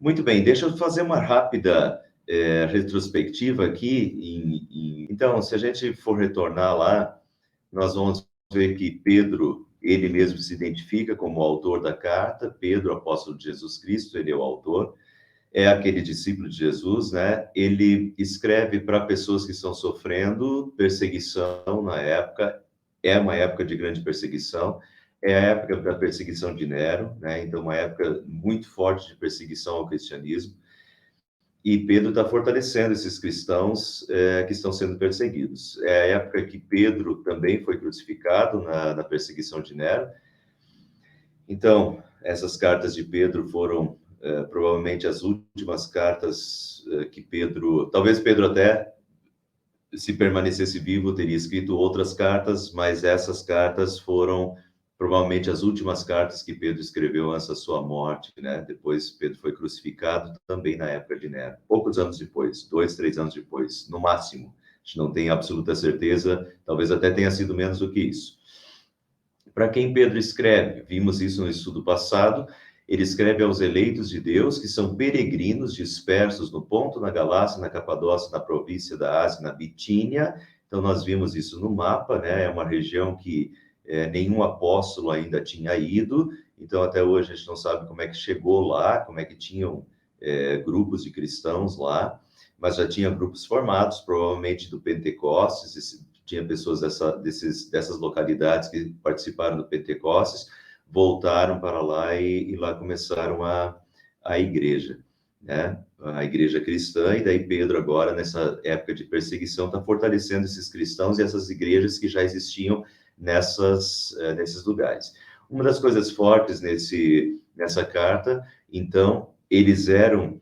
Muito bem, deixa eu fazer uma rápida retrospectiva aqui. Então, se a gente for retornar lá, nós vamos ver que Pedro, ele mesmo se identifica como o autor da carta. Pedro, apóstolo de Jesus Cristo, ele é o autor, é aquele discípulo de Jesus, né? Ele escreve para pessoas que estão sofrendo perseguição na época, é uma época de grande perseguição, é a época da perseguição de Nero, né? Então, uma época muito forte de perseguição ao cristianismo. E Pedro está fortalecendo esses cristãos que estão sendo perseguidos. É a época que Pedro também foi crucificado na perseguição de Nero. Então, essas cartas de Pedro foram provavelmente as últimas cartas que Pedro... Talvez Pedro até, se permanecesse vivo, teria escrito outras cartas, mas essas cartas foram provavelmente as últimas cartas que Pedro escreveu antes da sua morte, né? Depois Pedro foi crucificado também na época de Nero, poucos anos depois, 2, 3 anos depois, no máximo. A gente não tem absoluta certeza, talvez até tenha sido menos do que isso. Para quem Pedro escreve? Vimos isso no estudo passado. Ele escreve aos eleitos de Deus, que são peregrinos dispersos no Ponto, na Galácia, na Capadócia, na província da Ásia, na Bitínia. Então, nós vimos isso no mapa, né? É uma região que nenhum apóstolo ainda tinha ido. Então, até hoje, a gente não sabe como é que chegou lá, como é que tinham grupos de cristãos lá, mas já tinha grupos formados, provavelmente do Pentecostes, tinha pessoas dessas localidades que participaram do Pentecostes, voltaram para lá e lá começaram a igreja, né? A igreja cristã, e daí Pedro agora, nessa época de perseguição, está fortalecendo esses cristãos e essas igrejas que já existiam nesses lugares. Uma das coisas fortes nessa carta, então, eles eram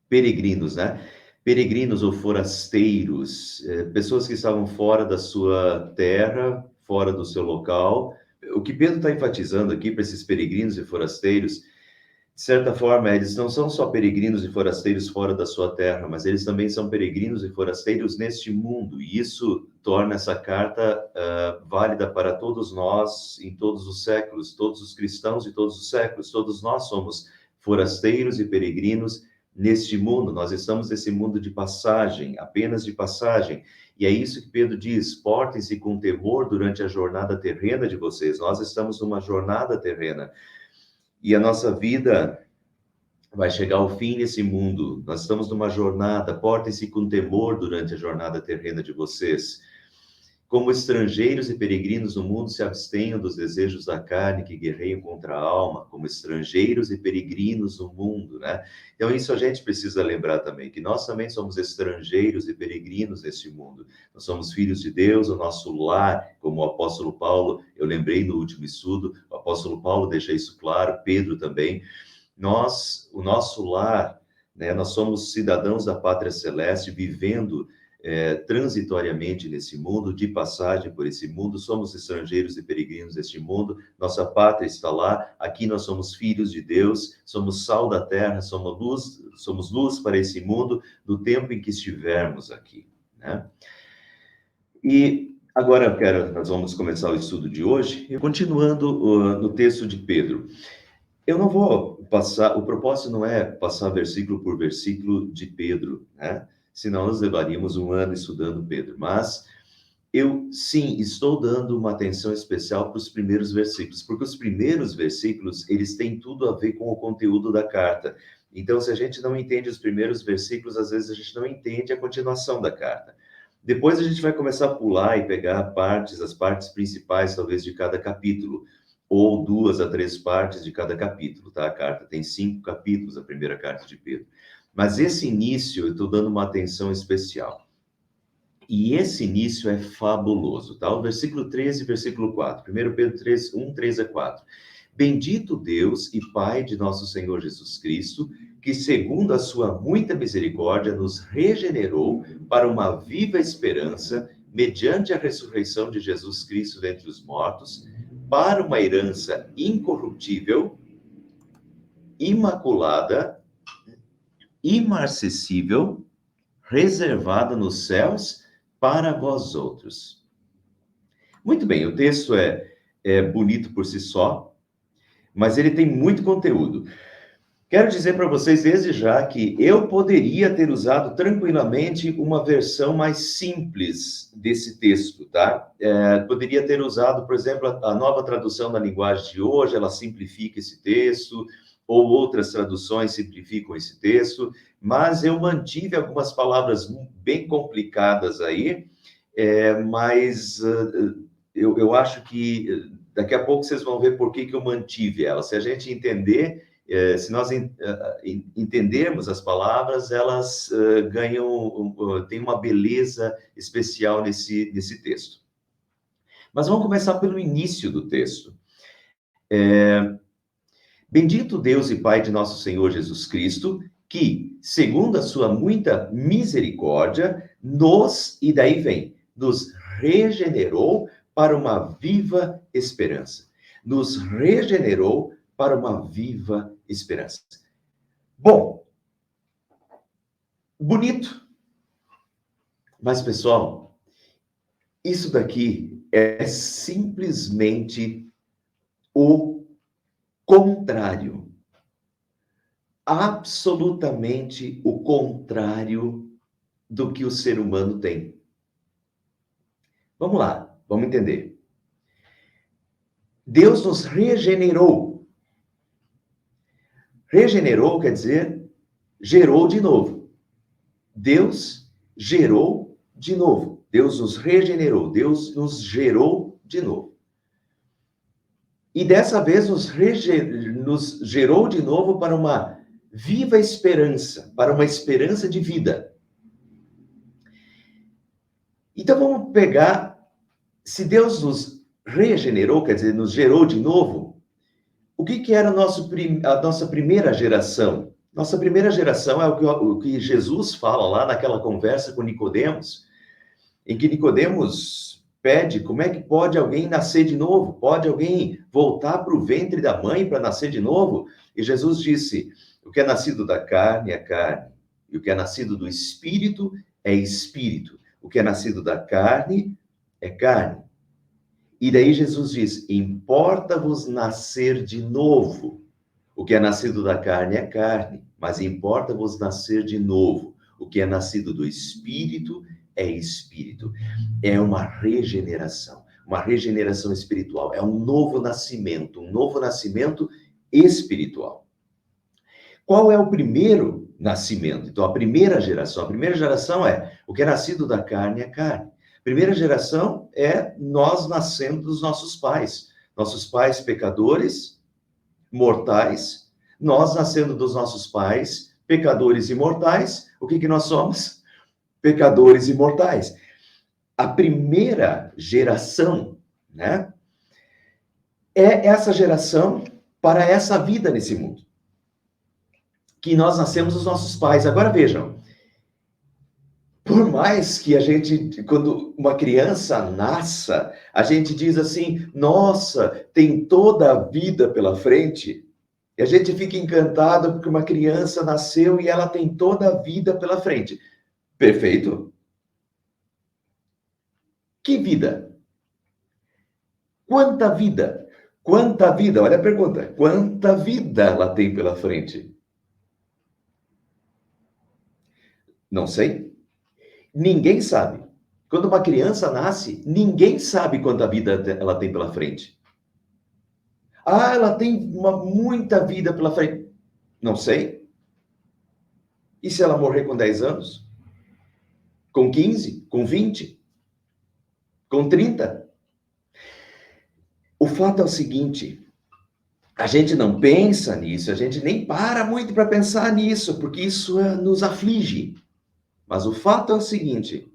peregrinos, né? Peregrinos ou forasteiros, pessoas que estavam fora da sua terra, fora do seu local. O que Pedro está enfatizando aqui para esses peregrinos e forasteiros, de certa forma, eles não são só peregrinos e forasteiros fora da sua terra, mas eles também são peregrinos e forasteiros neste mundo. E isso torna essa carta válida para todos nós em todos os séculos, todos os cristãos de todos os séculos. Todos nós somos forasteiros e peregrinos neste mundo. Nós estamos nesse mundo de passagem, apenas de passagem. E é isso que Pedro diz: portem-se com temor durante a jornada terrena de vocês. Nós estamos numa jornada terrena. E a nossa vida vai chegar ao fim nesse mundo. Nós estamos numa jornada. Portem-se com temor durante a jornada terrena de vocês. Como estrangeiros e peregrinos no mundo, se abstenham dos desejos da carne que guerreiam contra a alma, como estrangeiros e peregrinos no mundo, né? Então, isso a gente precisa lembrar também, que nós também somos estrangeiros e peregrinos neste mundo. Nós somos filhos de Deus, o nosso lar, como o apóstolo Paulo, eu lembrei no último estudo, o apóstolo Paulo deixa isso claro, Pedro também. O nosso lar, né? Nós somos cidadãos da pátria celeste, vivendo transitoriamente nesse mundo, de passagem por esse mundo. Somos estrangeiros e peregrinos neste mundo, nossa pátria está lá, aqui nós somos filhos de Deus, somos sal da terra, somos luz para esse mundo, no tempo em que estivermos aqui, né? E agora nós vamos começar o estudo de hoje, continuando no texto de Pedro. Eu não vou passar, o propósito não é passar versículo por versículo de Pedro, né? Senão nós levaríamos um ano estudando Pedro. Mas eu, sim, estou dando uma atenção especial para os primeiros versículos, porque os primeiros versículos, eles têm tudo a ver com o conteúdo da carta. Então, se a gente não entende os primeiros versículos, às vezes a gente não entende a continuação da carta. Depois a gente vai começar a pular e pegar as partes principais, talvez, de cada capítulo, ou 2 a 3 partes de cada capítulo, tá? A carta tem 5 capítulos, a primeira carta de Pedro. Mas esse início, eu estou dando uma atenção especial. E esse início é fabuloso, tá? O versículo 13 e versículo 4. 1 Pedro 3, 1, 3 a 4. Bendito Deus e Pai de nosso Senhor Jesus Cristo, que segundo a sua muita misericórdia nos regenerou para uma viva esperança, mediante a ressurreição de Jesus Cristo dentre os mortos, para uma herança incorruptível, imaculada, imarcessível, reservada nos céus para vós outros. Muito bem, o texto é bonito por si só, mas ele tem muito conteúdo. Quero dizer para vocês desde já que eu poderia ter usado tranquilamente uma versão mais simples desse texto, tá? Poderia ter usado, por exemplo, a nova tradução da linguagem de hoje, ela simplifica esse texto, ou outras traduções simplificam esse texto, mas eu mantive algumas palavras bem complicadas aí, mas eu acho que daqui a pouco vocês vão ver por que eu mantive elas. Se a gente entender, se nós entendermos as palavras, elas têm uma beleza especial nesse texto. Mas vamos começar pelo início do texto. Bendito Deus e Pai de nosso Senhor Jesus Cristo, que, segundo a sua muita misericórdia, e daí vem, nos regenerou para uma viva esperança. Nos regenerou para uma viva esperança. Bom, bonito. Mas, pessoal, isso daqui é simplesmente o contrário. Absolutamente o contrário do que o ser humano tem. Vamos lá, vamos entender. Deus nos regenerou. Regenerou quer dizer gerou de novo. Deus gerou de novo. Deus nos regenerou. Deus nos gerou de novo. E dessa vez nos gerou de novo para uma viva esperança, para uma esperança de vida. Então vamos pegar, se Deus nos regenerou, quer dizer, nos gerou de novo, o que era a nossa primeira geração? Nossa primeira geração é o que Jesus fala lá naquela conversa com Nicodemos, em que Nicodemos pede como é que pode alguém nascer de novo? Pode alguém voltar para o ventre da mãe para nascer de novo? E Jesus disse, o que é nascido da carne é carne, e o que é nascido do espírito é espírito. O que é nascido da carne é carne. E daí Jesus diz, importa-vos nascer de novo. O que é nascido da carne é carne, mas importa-vos nascer de novo. O que é nascido do espírito é espírito. É uma regeneração espiritual. É um novo nascimento espiritual. Qual é o primeiro nascimento? Então, a primeira geração é o que é nascido da carne é carne. Primeira geração é nós nascendo dos nossos pais pecadores, mortais, nós nascendo dos nossos pais, pecadores e mortais, o que nós somos? Pecadores e mortais. A primeira geração, né, é essa geração para essa vida nesse mundo. Que nós nascemos dos nossos pais. Agora vejam, por mais que a gente, quando uma criança nasça, a gente diz assim, nossa, tem toda a vida pela frente. E a gente fica encantado porque uma criança nasceu e ela tem toda a vida pela frente. Perfeito? Que vida? Quanta vida? Quanta vida? Olha a pergunta. Quanta vida ela tem pela frente? Não sei. Ninguém sabe. Quando uma criança nasce, ninguém sabe quanta vida ela tem pela frente. Ah, ela tem muita vida pela frente. Não sei. E se ela morrer com 10 anos? Com 15? Com 20? Com 30? O fato é o seguinte, a gente não pensa nisso, a gente nem para muito para pensar nisso, porque isso nos aflige. Mas o fato é o seguinte,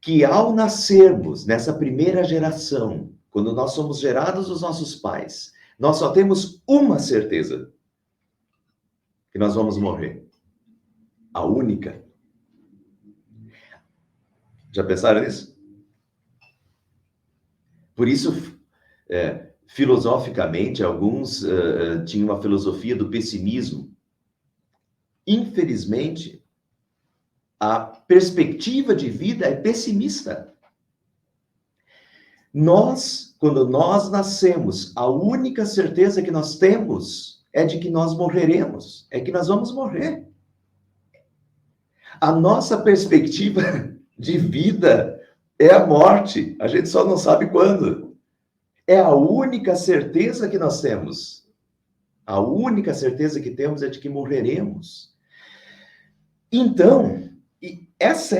que ao nascermos nessa primeira geração, quando nós somos gerados dos nossos pais, nós só temos uma certeza, que nós vamos morrer. A única. Já pensaram nisso? Por isso, filosoficamente, alguns tinham uma filosofia do pessimismo. Infelizmente, a perspectiva de vida é pessimista. Quando nós nascemos, a única certeza que nós temos é de que nós morreremos, é que nós vamos morrer. A nossa perspectiva de vida é a morte, a gente só não sabe quando. É a única certeza que nós temos. A única certeza que temos é de que morreremos. Então, essa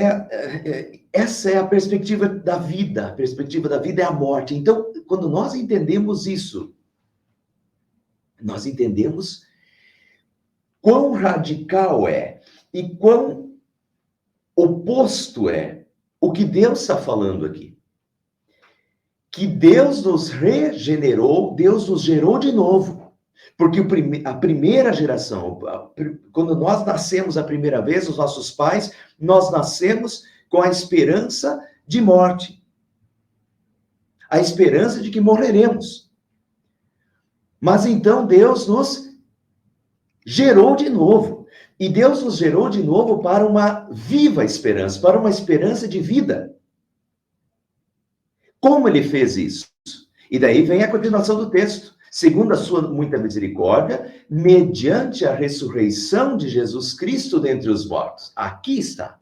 é a perspectiva da vida. A perspectiva da vida é a morte. Então, quando nós entendemos isso, nós entendemos quão radical é e quão oposto é o que Deus está falando aqui. Que Deus nos regenerou, Deus nos gerou de novo. Porque a primeira geração, quando nós nascemos a primeira vez, os nossos pais, nós nascemos com a esperança de morte. A esperança de que morreremos. Mas então Deus nos gerou de novo. E Deus nos gerou de novo para uma viva esperança, para uma esperança de vida. Como ele fez isso? E daí vem a continuação do texto. Segundo a sua muita misericórdia, mediante a ressurreição de Jesus Cristo dentre os mortos. Aqui está.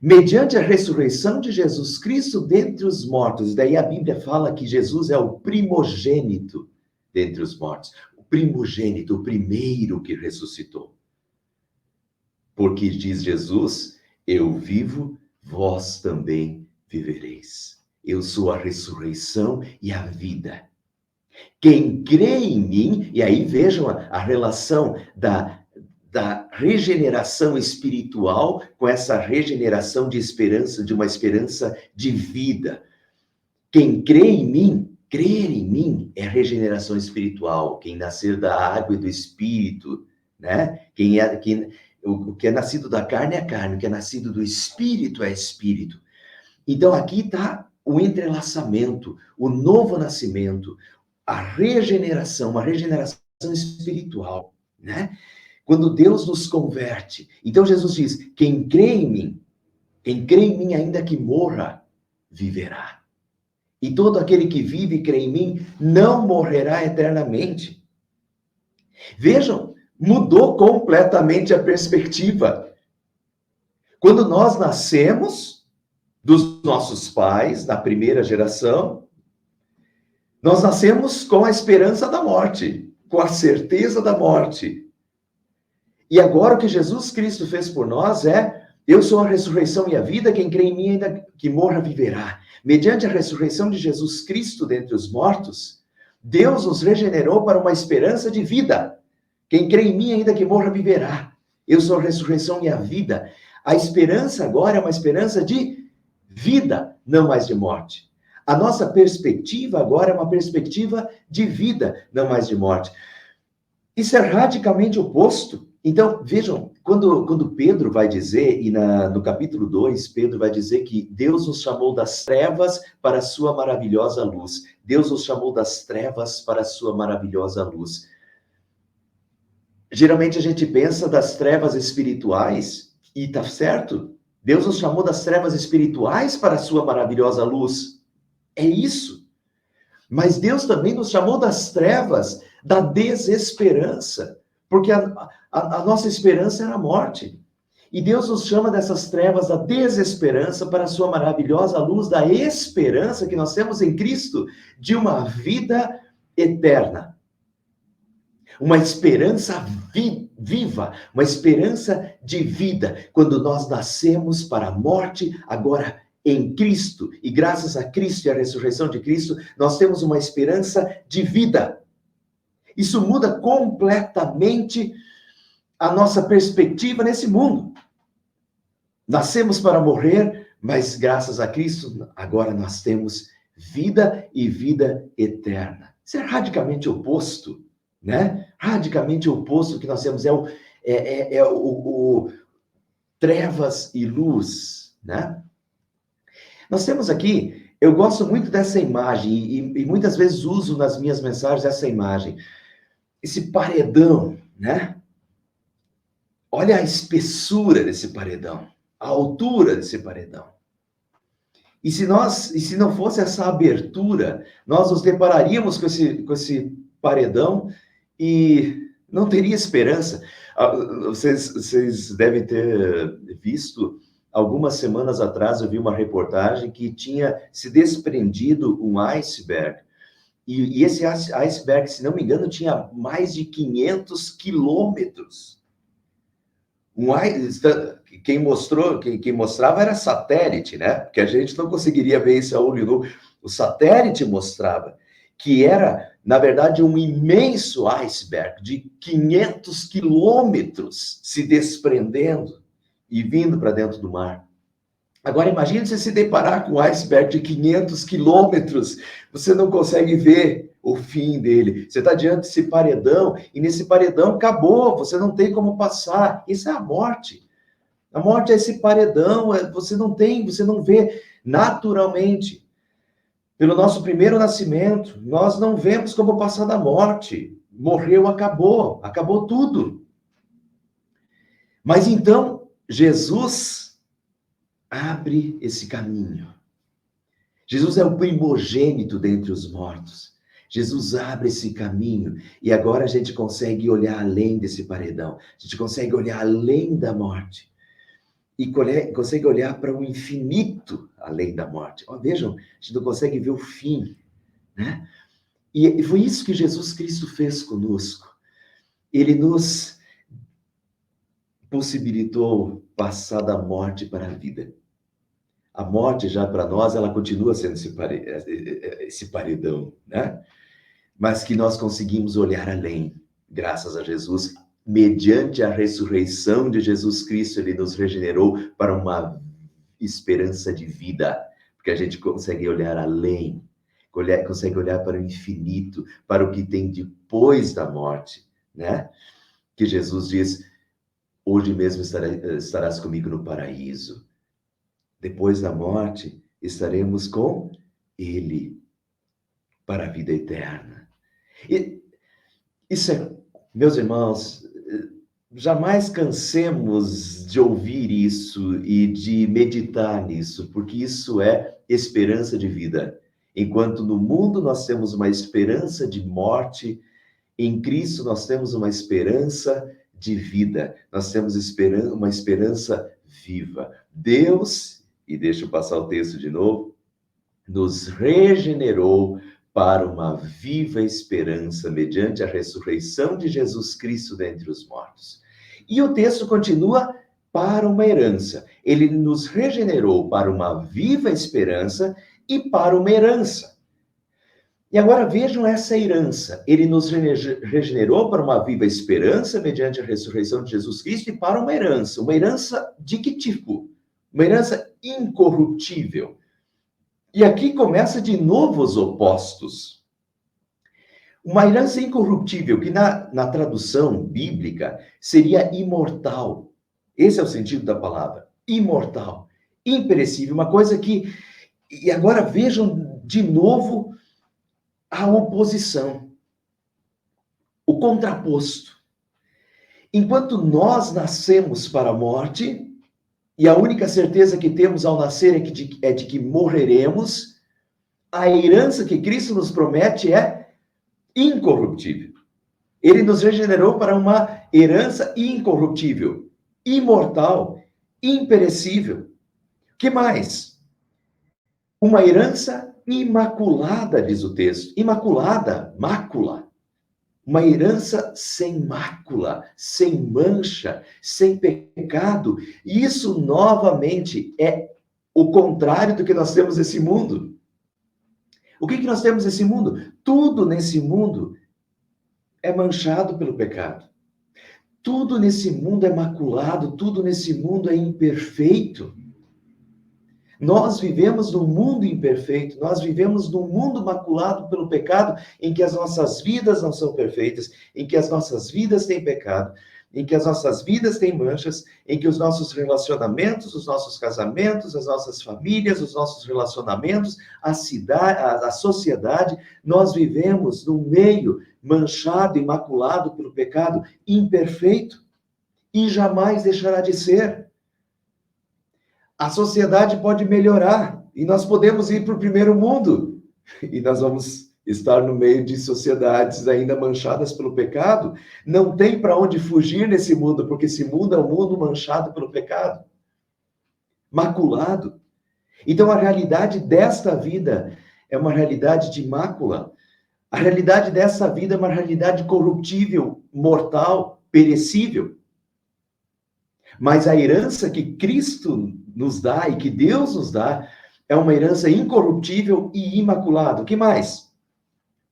Mediante a ressurreição de Jesus Cristo dentre os mortos. Daí a Bíblia fala que Jesus é o primogênito dentre os mortos. O primogênito, o primeiro que ressuscitou. Porque diz Jesus, eu vivo, vós também vivereis. Eu sou a ressurreição e a vida. Quem crê em mim, e aí vejam a relação da regeneração espiritual com essa regeneração de esperança, de uma esperança de vida. Quem crê em mim, crer em mim é regeneração espiritual. Quem nascer da água e do espírito, né? O que é nascido da carne é carne, o que é nascido do espírito é espírito. Então aqui está o entrelaçamento, o novo nascimento, a regeneração, uma regeneração espiritual, né? Quando Deus nos converte. Então Jesus diz, quem crê em mim, ainda que morra, viverá. E todo aquele que vive e crê em mim, não morrerá eternamente. Vejam, mudou completamente a perspectiva. Quando nós nascemos dos nossos pais, na primeira geração, nós nascemos com a esperança da morte, com a certeza da morte. E agora o que Jesus Cristo fez por nós é, eu sou a ressurreição e a vida, quem crê em mim ainda que morra viverá. Mediante a ressurreição de Jesus Cristo dentre os mortos, Deus nos regenerou para uma esperança de vida. Quem crê em mim ainda que morra viverá. Eu sou a ressurreição e a vida. A esperança agora é uma esperança de vida, não mais de morte. A nossa perspectiva agora é uma perspectiva de vida, não mais de morte. Isso é radicalmente oposto. Então, vejam, quando Pedro vai dizer, e no capítulo 2, Pedro vai dizer que Deus nos chamou das trevas para a sua maravilhosa luz. Deus nos chamou das trevas para a sua maravilhosa luz. Geralmente a gente pensa das trevas espirituais, e tá certo, Deus nos chamou das trevas espirituais para a sua maravilhosa luz. É isso. Mas Deus também nos chamou das trevas da desesperança, porque a nossa esperança era a morte. E Deus nos chama dessas trevas da desesperança para a sua maravilhosa luz da esperança que nós temos em Cristo de uma vida eterna. Uma esperança viva, uma esperança de vida. Quando nós nascemos para a morte, agora em Cristo, e graças a Cristo e a ressurreição de Cristo, nós temos uma esperança de vida. Isso muda completamente a nossa perspectiva nesse mundo. Nascemos para morrer, mas graças a Cristo, agora nós temos vida e vida eterna. Isso é radicalmente oposto, né? Radicalmente oposto que nós temos é o trevas e luz, né? Nós temos aqui, eu gosto muito dessa imagem e muitas vezes uso nas minhas mensagens essa imagem. Esse paredão, né? Olha a espessura desse paredão, a altura desse paredão. E se não fosse essa abertura, nós nos depararíamos com esse paredão e não teria esperança. Vocês devem ter visto, algumas semanas atrás eu vi uma reportagem que tinha se desprendido um iceberg, e esse iceberg, se não me engano, tinha mais de 500 quilômetros. Quem mostrava era satélite, né? Porque a gente não conseguiria ver isso a olho nu. O satélite mostrava que era, na verdade, um imenso iceberg de 500 quilômetros se desprendendo e vindo para dentro do mar. Agora, imagine você se deparar com um iceberg de 500 quilômetros, você não consegue ver o fim dele. Você está diante desse paredão, e nesse paredão acabou, você não tem como passar. Isso é a morte. A morte é esse paredão, você não vê naturalmente. Pelo nosso primeiro nascimento, nós não vemos como passar da morte. Morreu, acabou tudo. Mas então, Jesus abre esse caminho. Jesus é o primogênito dentre os mortos. Jesus abre esse caminho e agora a gente consegue olhar além desse paredão. A gente consegue olhar além da morte e consegue olhar para o infinito além da morte. Vejam, a gente não consegue ver o fim, né? E foi isso que Jesus Cristo fez conosco. Ele nos possibilitou passar da morte para a vida. A morte, já para nós, ela continua sendo esse paredão, né? Mas que nós conseguimos olhar além, graças a Jesus. Mediante a ressurreição de Jesus Cristo, ele nos regenerou para uma esperança de vida, porque a gente consegue olhar além, consegue olhar para o infinito, para o que tem depois da morte, né? Que Jesus diz, hoje mesmo estarás comigo no paraíso. Depois da morte, estaremos com Ele para a vida eterna. E isso é, meus irmãos, jamais cansemos de ouvir isso e de meditar nisso, porque isso é esperança de vida. Enquanto no mundo nós temos uma esperança de morte, em Cristo nós temos uma esperança de vida, nós temos uma esperança viva. Deus, e deixa eu passar o texto de novo, nos regenerou para uma viva esperança mediante a ressurreição de Jesus Cristo dentre os mortos. E o texto continua para uma herança. Ele nos regenerou para uma viva esperança e para uma herança. E agora vejam essa herança. Ele nos regenerou para uma viva esperança mediante a ressurreição de Jesus Cristo e para uma herança. Uma herança de que tipo? Uma herança incorruptível. E aqui começa de novo os opostos. Uma herança incorruptível, que na tradução bíblica seria imortal. Esse é o sentido da palavra. Imortal. Imperecível. Uma coisa que... E agora vejam de novo a oposição. O contraposto. Enquanto nós nascemos para a morte... E a única certeza que temos ao nascer é de que morreremos, a herança que Cristo nos promete é incorruptível. Ele nos regenerou para uma herança incorruptível, imortal, imperecível. O que mais? Uma herança imaculada, diz o texto. Imaculada, mácula. Uma herança sem mácula, sem mancha, sem pecado. E isso, novamente, é o contrário do que nós temos nesse mundo. O que nós temos nesse mundo? Tudo nesse mundo é manchado pelo pecado. Tudo nesse mundo é maculado, tudo nesse mundo é imperfeito. Nós vivemos num mundo imperfeito, nós vivemos num mundo maculado pelo pecado, em que as nossas vidas não são perfeitas, em que as nossas vidas têm pecado, em que as nossas vidas têm manchas, em que os nossos relacionamentos, os nossos casamentos, as nossas famílias, os nossos relacionamentos, a cidade, a sociedade, nós vivemos num meio manchado e maculado pelo pecado, imperfeito, e jamais deixará de ser. A sociedade pode melhorar e nós podemos ir para o primeiro mundo e nós vamos estar no meio de sociedades ainda manchadas pelo pecado. Não tem para onde fugir nesse mundo, porque esse mundo é um mundo manchado pelo pecado, maculado. Então, a realidade desta vida é uma realidade de mácula. A realidade dessa vida é uma realidade corruptível, mortal, perecível. Mas a herança que Cristo nos dá e que Deus nos dá é uma herança incorruptível e imaculada. O que mais?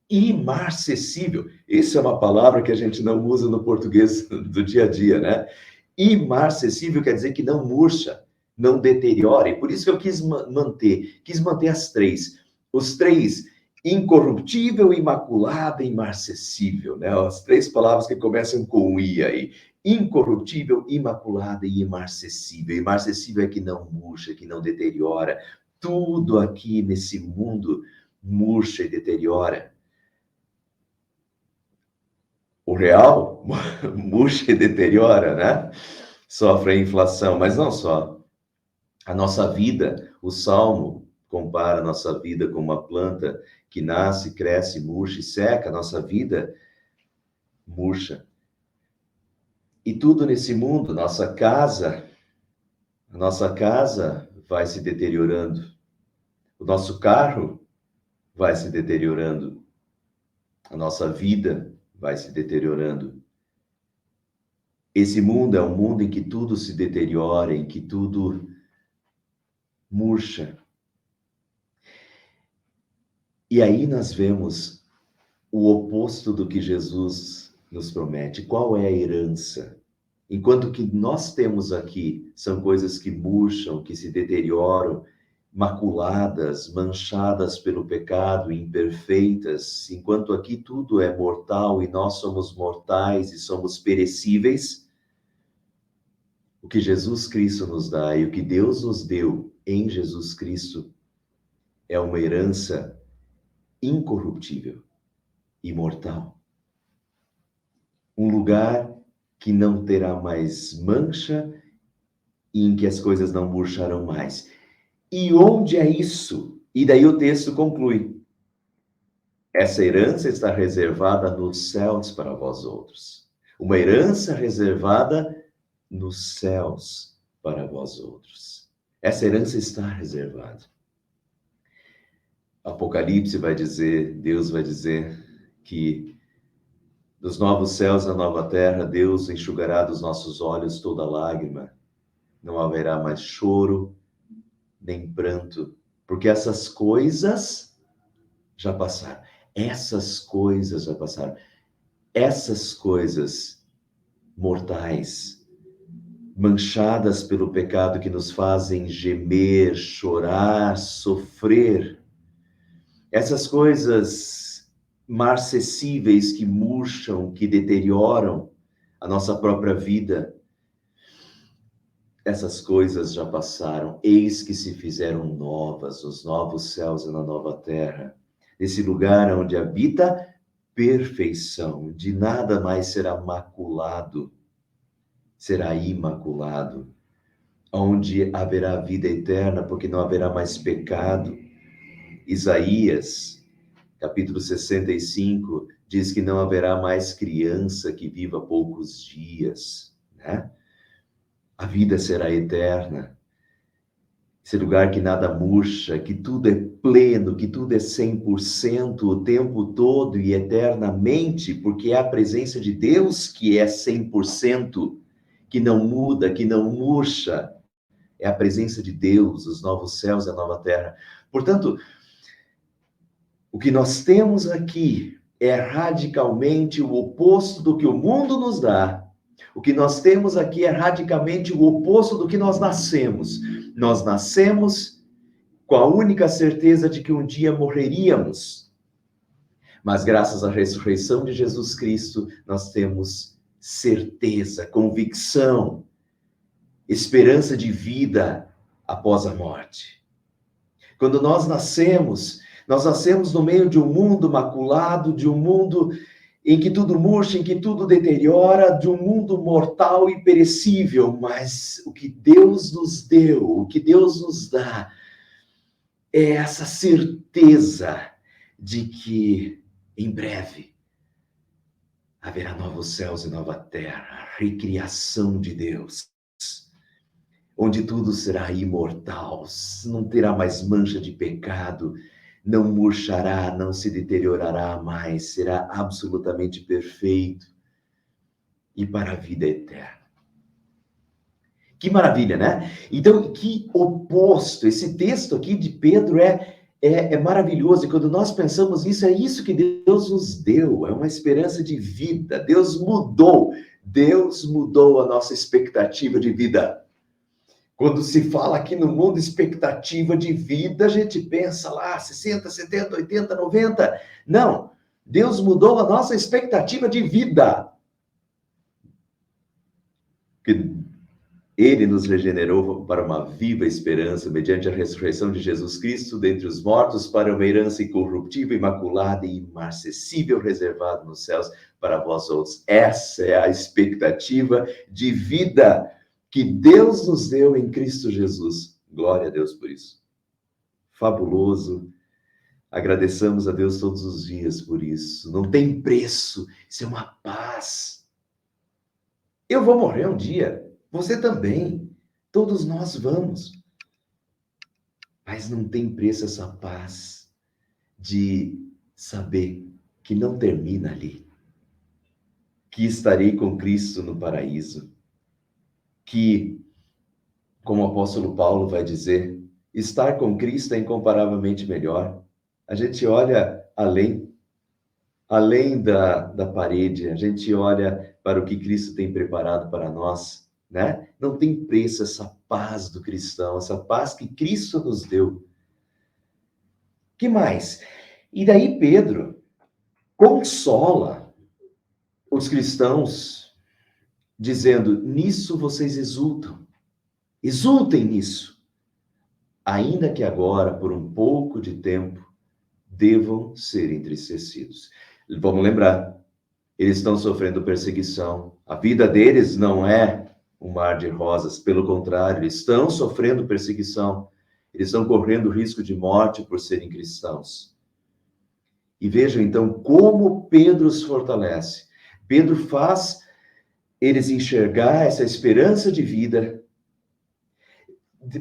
Imarcessível. Isso é uma palavra que a gente não usa no português do dia a dia, né? Imarcessível quer dizer que não murcha, não deteriora. E por isso que eu quis manter as três. Os três: incorruptível, imaculada e imarcessível, né? As três palavras que começam com I aí. Incorruptível, imaculada e imarcessível. Imarcessível é que não murcha, que não deteriora. Tudo aqui nesse mundo murcha e deteriora. O real murcha e deteriora, né? Sofre a inflação, mas não só. A nossa vida, o Salmo compara a nossa vida com uma planta que nasce, cresce, murcha e seca. A nossa vida murcha. E tudo nesse mundo, a nossa casa vai se deteriorando. O nosso carro vai se deteriorando. A nossa vida vai se deteriorando. Esse mundo é um mundo em que tudo se deteriora, em que tudo murcha. E aí nós vemos o oposto do que Jesus nos promete. Qual é a herança? Enquanto que nós temos aqui são coisas que murcham, que se deterioram, maculadas, manchadas pelo pecado, imperfeitas, enquanto aqui tudo é mortal e nós somos mortais e somos perecíveis, o que Jesus Cristo nos dá e o que Deus nos deu em Jesus Cristo é uma herança incorruptível, imortal. Um lugar que não terá mais mancha e em que as coisas não murcharão mais. E onde é isso? E daí o texto conclui: essa herança está reservada nos céus para vós outros. Uma herança reservada nos céus para vós outros. Essa herança está reservada. Apocalipse vai dizer, Deus vai dizer que dos novos céus e da nova terra, Deus enxugará dos nossos olhos toda lágrima. Não haverá mais choro, nem pranto, porque essas coisas já passaram. Essas coisas já passaram. Essas coisas mortais, manchadas pelo pecado que nos fazem gemer, chorar, sofrer. Essas coisas marcessíveis que murcham, que deterioram a nossa própria vida. Essas coisas já passaram, eis que se fizeram novas, os novos céus e na nova terra. Nesse lugar onde habita perfeição, de nada mais será maculado, será imaculado, onde haverá vida eterna, porque não haverá mais pecado. Isaías, capítulo 65, diz que não haverá mais criança que viva poucos dias, né? A vida será eterna. Esse lugar que nada murcha, que tudo é pleno, que tudo é 100% o tempo todo e eternamente, porque é a presença de Deus que é 100%, que não muda, que não murcha. É a presença de Deus, os novos céus e a nova terra. Portanto, o que nós temos aqui é radicalmente o oposto do que o mundo nos dá. O que nós temos aqui é radicalmente o oposto do que nós nascemos. Nós nascemos com a única certeza de que um dia morreríamos. Mas graças à ressurreição de Jesus Cristo, nós temos certeza, convicção, esperança de vida após a morte. Quando nós nascemos no meio de um mundo maculado, de um mundo em que tudo murcha, em que tudo deteriora, de um mundo mortal e perecível, mas o que Deus nos deu, o que Deus nos dá, é essa certeza de que em breve haverá novos céus e nova terra, recriação de Deus, onde tudo será imortal, não terá mais mancha de pecado, não murchará, não se deteriorará mais, será absolutamente perfeito e para a vida eterna. Que maravilha, né? Então, que oposto! Esse texto aqui de Pedro é maravilhoso, e quando nós pensamos nisso, é isso que Deus nos deu, é uma esperança de vida. Deus mudou a nossa expectativa de vida. Quando se fala aqui no mundo expectativa de vida, a gente pensa lá 60, 70, 80, 90. Não, Deus mudou a nossa expectativa de vida. Porque Ele nos regenerou para uma viva esperança, mediante a ressurreição de Jesus Cristo dentre os mortos, para uma herança incorruptível, imaculada e imarcessível, reservada nos céus para vós outros. Essa é a expectativa de vida que Deus nos deu em Cristo Jesus. Glória a Deus por isso. Fabuloso. Agradeçamos a Deus todos os dias por isso. Não tem preço. Isso é uma paz. Eu vou morrer um dia. Você também. Todos nós vamos. Mas não tem preço essa paz de saber que não termina ali. Que estarei com Cristo no paraíso. Que, como o apóstolo Paulo vai dizer, estar com Cristo é incomparavelmente melhor. A gente olha além da parede, a gente olha para o que Cristo tem preparado para nós, né? Não tem preço essa paz do cristão, essa paz que Cristo nos deu. Que mais? E daí Pedro consola os cristãos, dizendo, nisso vocês exultam. Exultem nisso. Ainda que agora, por um pouco de tempo, devam ser entristecidos. Vamos lembrar, eles estão sofrendo perseguição. A vida deles não é um mar de rosas, pelo contrário, eles estão sofrendo perseguição. Eles estão correndo risco de morte por serem cristãos. E vejam então como Pedro os fortalece. Pedro faz eles enxergar essa esperança de vida.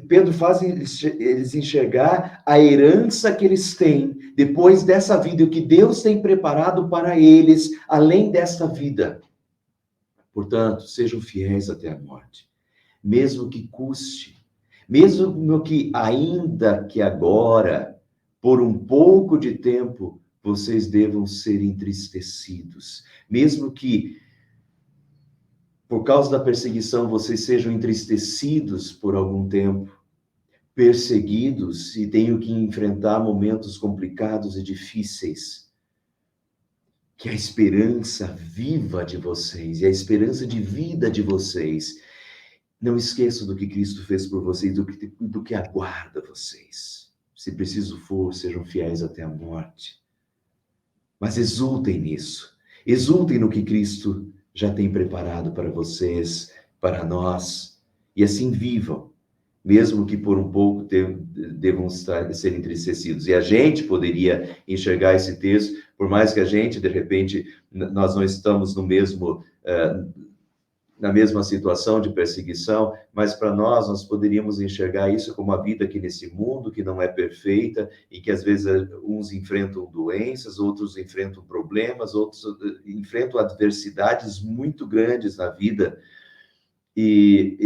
Pedro faz eles enxergar a herança que eles têm depois dessa vida, o que Deus tem preparado para eles, além desta vida. Portanto, sejam fiéis até a morte, mesmo que custe, mesmo que ainda que agora, por um pouco de tempo, vocês devam ser entristecidos, mesmo que por causa da perseguição, vocês sejam entristecidos por algum tempo, perseguidos e tenham que enfrentar momentos complicados e difíceis. Que a esperança viva de vocês e a esperança de vida de vocês, não esqueçam do que Cristo fez por vocês, do que aguarda vocês. Se preciso for, sejam fiéis até a morte. Mas exultem nisso. Exultem no que Cristo já tem preparado para vocês, para nós, e assim vivam, mesmo que por um pouco devam ser entristecidos. E a gente poderia enxergar esse texto, por mais que a gente, de repente, nós não estamos na mesma situação de perseguição, mas para nós poderíamos enxergar isso como a vida aqui nesse mundo, que não é perfeita, e que às vezes uns enfrentam doenças, outros enfrentam problemas, outros enfrentam adversidades muito grandes na vida. E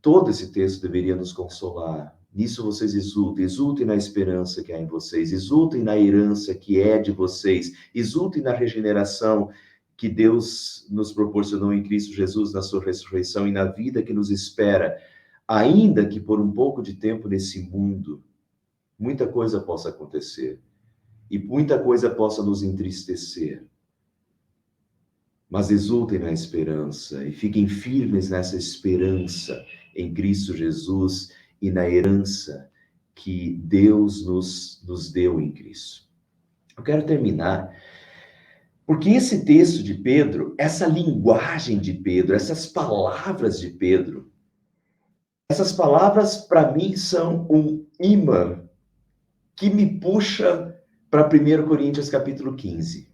todo esse texto deveria nos consolar. Nisso vocês exultem, exultem na esperança que há em vocês, exultem na herança que é de vocês, exultem na regeneração que Deus nos proporcionou em Cristo Jesus, na sua ressurreição e na vida que nos espera, ainda que por um pouco de tempo nesse mundo, muita coisa possa acontecer e muita coisa possa nos entristecer. Mas exultem na esperança e fiquem firmes nessa esperança em Cristo Jesus e na herança que Deus nos deu em Cristo. Eu quero terminar porque esse texto de Pedro, essa linguagem de Pedro, essas palavras de Pedro, essas palavras para mim são um imã que me puxa para 1 Coríntios capítulo 15.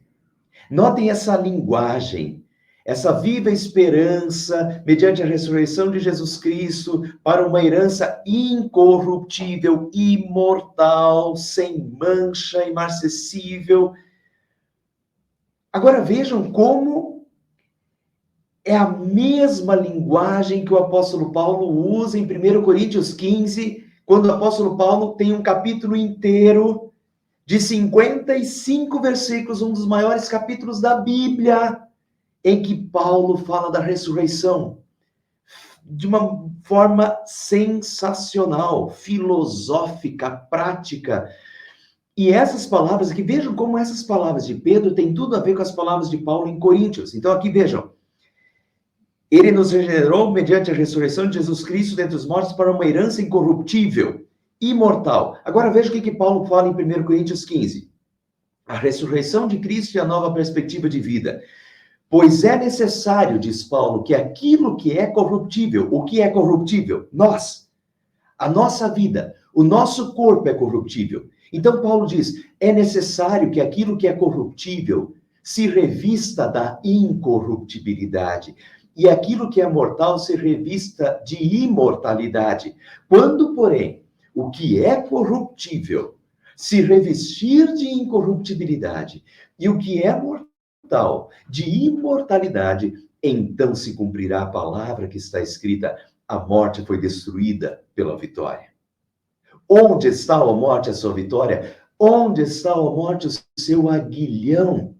Notem essa linguagem, essa viva esperança, mediante a ressurreição de Jesus Cristo, para uma herança incorruptível, imortal, sem mancha, imarcessível. Agora vejam como é a mesma linguagem que o apóstolo Paulo usa em 1 Coríntios 15, quando o apóstolo Paulo tem um capítulo inteiro de 55 versículos, um dos maiores capítulos da Bíblia, em que Paulo fala da ressurreição de uma forma sensacional, filosófica, prática. E essas palavras aqui, vejam como essas palavras de Pedro têm tudo a ver com as palavras de Paulo em Coríntios. Então aqui vejam, ele nos regenerou mediante a ressurreição de Jesus Cristo dentre os mortos para uma herança incorruptível, imortal. Agora veja o que Paulo fala em 1 Coríntios 15. A ressurreição de Cristo e a nova perspectiva de vida. Pois é necessário, diz Paulo, que aquilo que é corruptível, o que é corruptível? Nós, a nossa vida, o nosso corpo é corruptível. Então Paulo diz, é necessário que aquilo que é corruptível se revista da incorruptibilidade. E aquilo que é mortal se revista de imortalidade. Quando, porém, o que é corruptível se revestir de incorruptibilidade e o que é mortal de imortalidade, então se cumprirá a palavra que está escrita: a morte foi destruída pela vitória. Onde está, ó morte, a sua vitória? Onde está, ó morte, o seu aguilhão?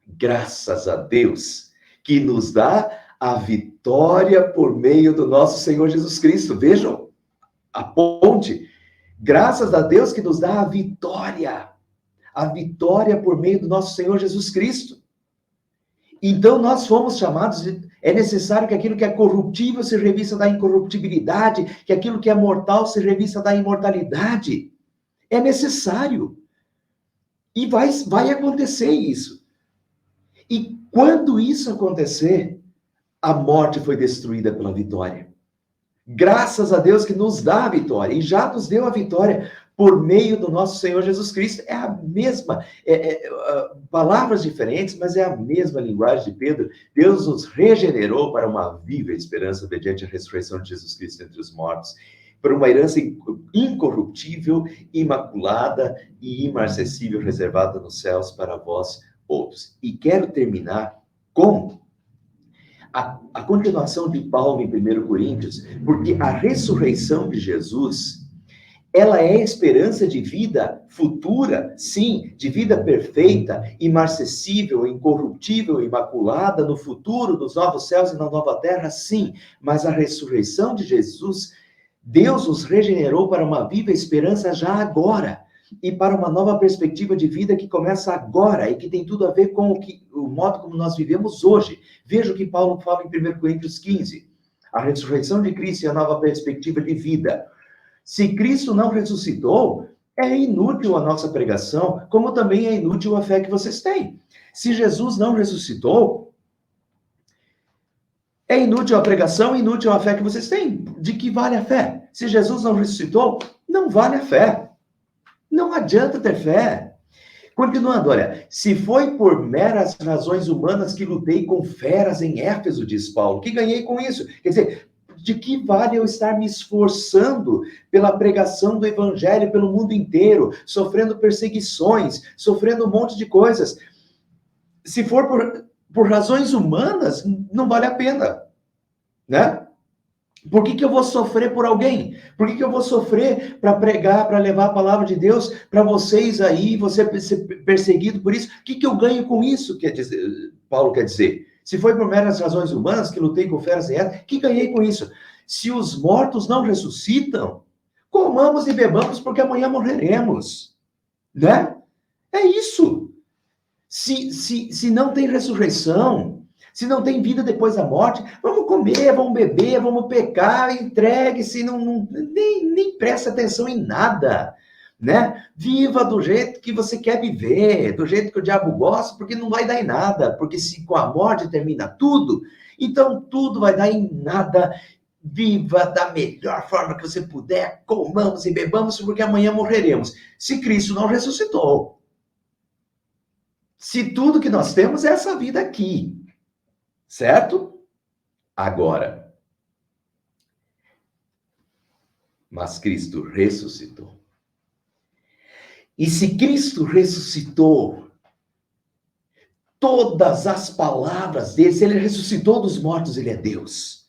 Graças a Deus, que nos dá a vitória por meio do nosso Senhor Jesus Cristo. Vejam, a ponte. Graças a Deus que nos dá a vitória por meio do nosso Senhor Jesus Cristo. Então nós fomos chamados, é necessário que aquilo que é corruptível se revista da incorruptibilidade, que aquilo que é mortal se revista da imortalidade. É necessário. E vai acontecer isso. E quando isso acontecer, a morte foi destruída pela vitória. Graças a Deus que nos dá a vitória, e já nos deu a vitória por meio do nosso Senhor Jesus Cristo. É a mesma, palavras diferentes, mas é a mesma linguagem de Pedro. Deus nos regenerou para uma viva esperança mediante a ressurreição de Jesus Cristo entre os mortos, para uma herança incorruptível, imaculada e imarcessível, reservada nos céus para vós outros. E quero terminar com a continuação de Paulo em 1 Coríntios, porque a ressurreição de Jesus, ela é esperança de vida futura, sim, de vida perfeita, imarcessível, incorruptível, imaculada, no futuro, nos novos céus e na nova terra, sim, mas a ressurreição de Jesus, Deus nos regenerou para uma viva esperança já agora, e para uma nova perspectiva de vida que começa agora e que tem tudo a ver com o modo como nós vivemos hoje. Veja o que Paulo fala em 1 Coríntios 15. A ressurreição de Cristo e a nova perspectiva de vida. Se Cristo não ressuscitou, é inútil a nossa pregação, como também é inútil a fé que vocês têm. Se Jesus não ressuscitou, é inútil a pregação, inútil a fé que vocês têm. De que vale a fé? Se Jesus não ressuscitou, não vale a fé. Não adianta ter fé. Continuando, olha, se foi por meras razões humanas que lutei com feras em Éfeso, diz Paulo, que ganhei com isso? Quer dizer, de que vale eu estar me esforçando pela pregação do evangelho pelo mundo inteiro, sofrendo perseguições, sofrendo um monte de coisas? Se for por razões humanas, não vale a pena, né? Por que eu vou sofrer por alguém? Por que eu vou sofrer para pregar, para levar a palavra de Deus para vocês aí, você ser perseguido por isso? O que eu ganho com isso? Paulo quer dizer. Se foi por meras razões humanas que lutei com feras e erras, que ganhei com isso? Se os mortos não ressuscitam, comamos e bebamos porque amanhã morreremos. Né? É isso. Se não tem ressurreição, se não tem vida depois da morte, vamos comer, vamos beber, vamos pecar, entregue-se, nem presta atenção em nada, né? Viva do jeito que você quer viver, do jeito que o diabo gosta, porque não vai dar em nada, porque se com a morte termina tudo, então tudo vai dar em nada. viva da melhor forma que você puder, comamos e bebamos, porque amanhã morreremos. Se Cristo não ressuscitou. Se tudo que nós temos é essa vida aqui, certo? Agora, mas Cristo ressuscitou. E se Cristo ressuscitou, todas as palavras dele, se ele ressuscitou dos mortos, ele é Deus.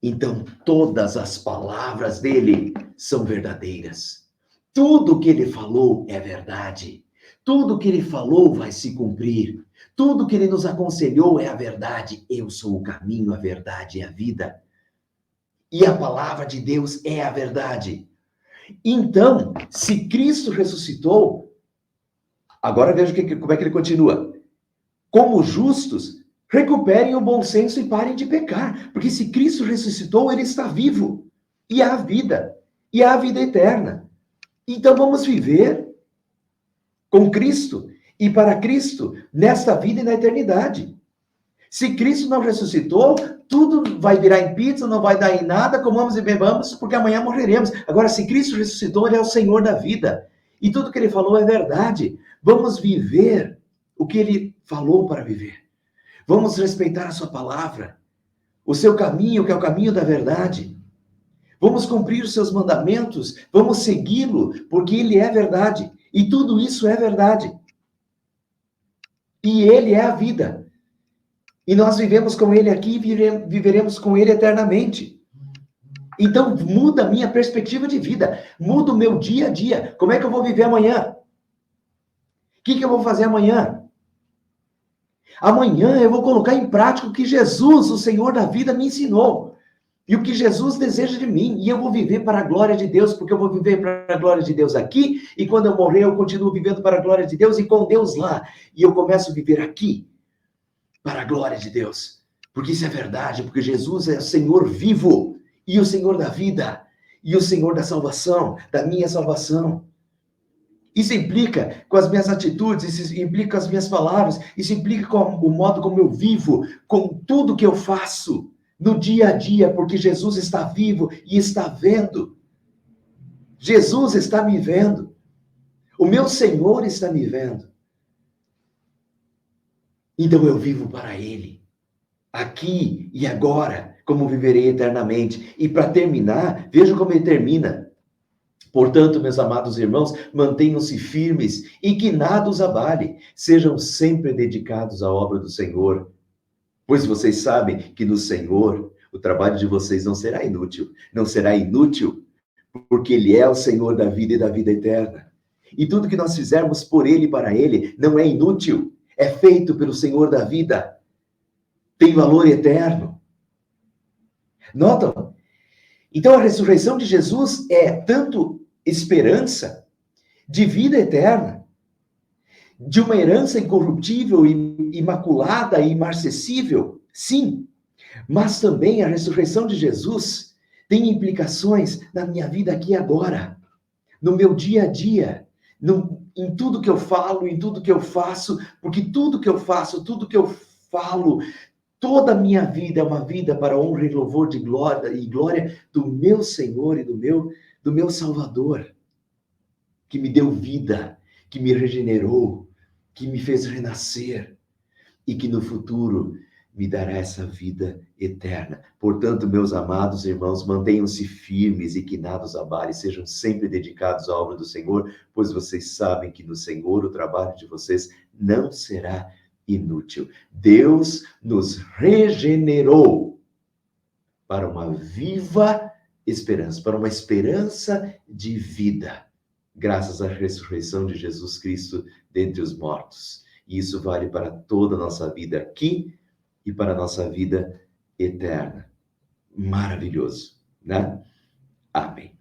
Então, todas as palavras dele são verdadeiras. Tudo que ele falou é verdade. Tudo que ele falou vai se cumprir. Tudo que ele nos aconselhou é a verdade. Eu sou o caminho, a verdade e a vida. E a palavra de Deus é a verdade. Então, se Cristo ressuscitou, agora veja como é que ele continua. Como justos, recuperem o bom senso e parem de pecar. Porque se Cristo ressuscitou, ele está vivo. E há vida. E há vida eterna. Então vamos viver com Cristo e para Cristo nesta vida e na eternidade. Se Cristo não ressuscitou, tudo vai virar em pizza, não vai dar em nada, comamos e bebamos, porque amanhã morreremos. Agora, se Cristo ressuscitou, ele é o Senhor da vida. E tudo que ele falou é verdade. Vamos viver o que ele falou para viver. Vamos respeitar a sua palavra, o seu caminho, que é o caminho da verdade. Vamos cumprir os seus mandamentos, vamos segui-lo, porque ele é verdade. E tudo isso é verdade. E ele é a vida. E nós vivemos com ele aqui e viveremos com ele eternamente. Então, muda a minha perspectiva de vida. Muda o meu dia a dia. Como é que eu vou viver amanhã? O que eu vou fazer amanhã? Amanhã eu vou colocar em prática o que Jesus, o Senhor da vida, me ensinou. E o que Jesus deseja de mim. E eu vou viver para a glória de Deus, porque eu vou viver para a glória de Deus aqui. E quando eu morrer, eu continuo vivendo para a glória de Deus e com Deus lá. E eu começo a viver aqui para a glória de Deus. Porque isso é verdade, porque Jesus é o Senhor vivo. E o Senhor da vida. E o Senhor da salvação, da minha salvação. Isso implica com as minhas atitudes, isso implica com as minhas palavras, isso implica com o modo como eu vivo, com tudo que eu faço no dia a dia, porque Jesus está vivo e está vendo. Jesus está me vendo. O meu Senhor está me vendo. Então eu vivo para Ele, aqui e agora, como viverei eternamente. E para terminar, veja como ele termina. Portanto, meus amados irmãos, mantenham-se firmes e que nada os abale. Sejam sempre dedicados à obra do Senhor, pois vocês sabem que no Senhor o trabalho de vocês não será inútil. Não será inútil, porque Ele é o Senhor da vida e da vida eterna. E tudo que nós fizermos por Ele e para Ele não é inútil. É feito pelo Senhor da vida. Tem valor eterno. Notam? Então a ressurreição de Jesus é tanto esperança de vida eterna, de uma herança incorruptível, imaculada e imarcessível, sim, mas também a ressurreição de Jesus tem implicações na minha vida aqui e agora, no meu dia a dia, em tudo que eu falo, em tudo que eu faço, porque tudo que eu faço, tudo que eu falo, toda a minha vida é uma vida para honra e louvor de glória do meu Senhor e do meu Salvador, que me deu vida, que me regenerou, que me fez renascer e que no futuro me dará essa vida eterna. Portanto, meus amados irmãos, mantenham-se firmes e que nada os abale, sejam sempre dedicados à obra do Senhor, pois vocês sabem que no Senhor o trabalho de vocês não será inútil. Deus nos regenerou para uma viva esperança, para uma esperança de vida, graças à ressurreição de Jesus Cristo dentre os mortos. E isso vale para toda a nossa vida aqui e para a nossa vida eterna. Maravilhoso, né? Amém.